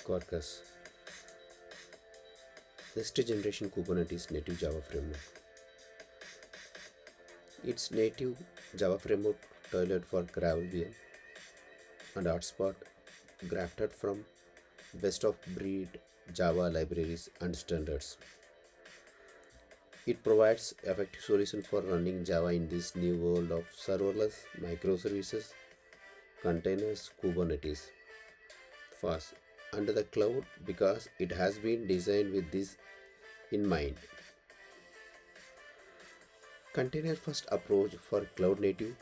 Quarkus, next generation Kubernetes native Java framework. Its native Java framework tailored for Gravel VM and Hotspot, grafted from best of breed Java libraries and standards. It provides effective solution for running Java in this new world of serverless microservices, containers, Kubernetes, fast under the cloud because it has been designed with this in mind. Container first approach for cloud native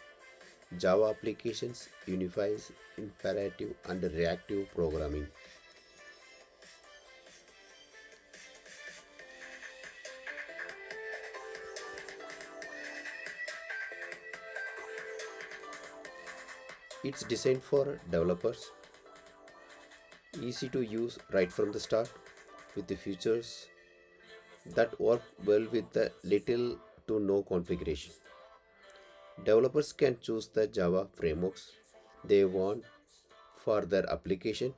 Java applications unifies imperative and reactive programming. It's designed for developers, easy to use right from the start, with the features that work well with the little to no configuration. Developers can choose the Java frameworks they want for their application,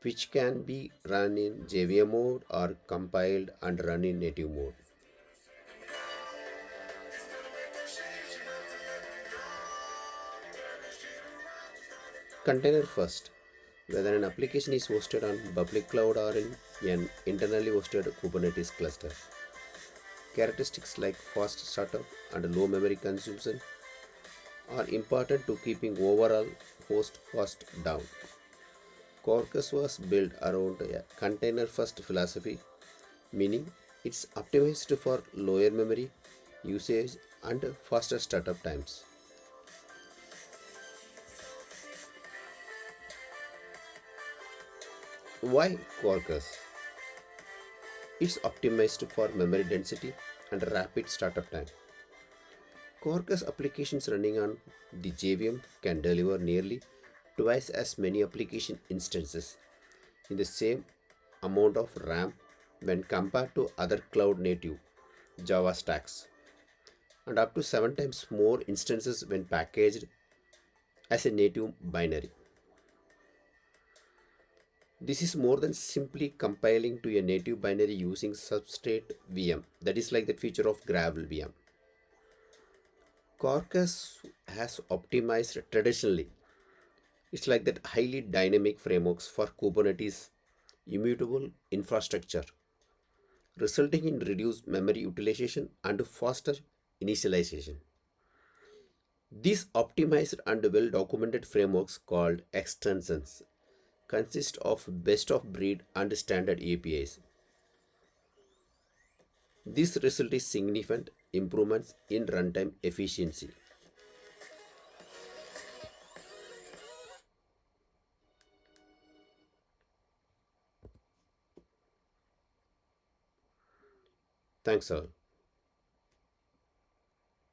which can be run in JVM mode or compiled and run in native mode. Container first. Whether an application is hosted on public cloud or in an internally hosted Kubernetes cluster. Characteristics like fast startup and low memory consumption are important to keeping overall host cost down. Quarkus was built around a container first philosophy, meaning it's optimized for lower memory usage and faster startup times. Why Quarkus? It's optimized for memory density and rapid startup time. Quarkus applications running on the JVM can deliver nearly twice as many application instances in the same amount of RAM when compared to other cloud native Java stacks, and up to 7 times more instances when packaged as a native binary. This is more than simply compiling to a native binary using substrate VM, that is like the feature of Gravel VM. Quarkus has optimized traditionally. It's like that highly dynamic frameworks for Kubernetes immutable infrastructure, resulting in reduced memory utilization and faster initialization. These optimized and well documented frameworks called extensions consist of best of breed and standard APIs. This result is significant improvements in runtime efficiency. Thanks all.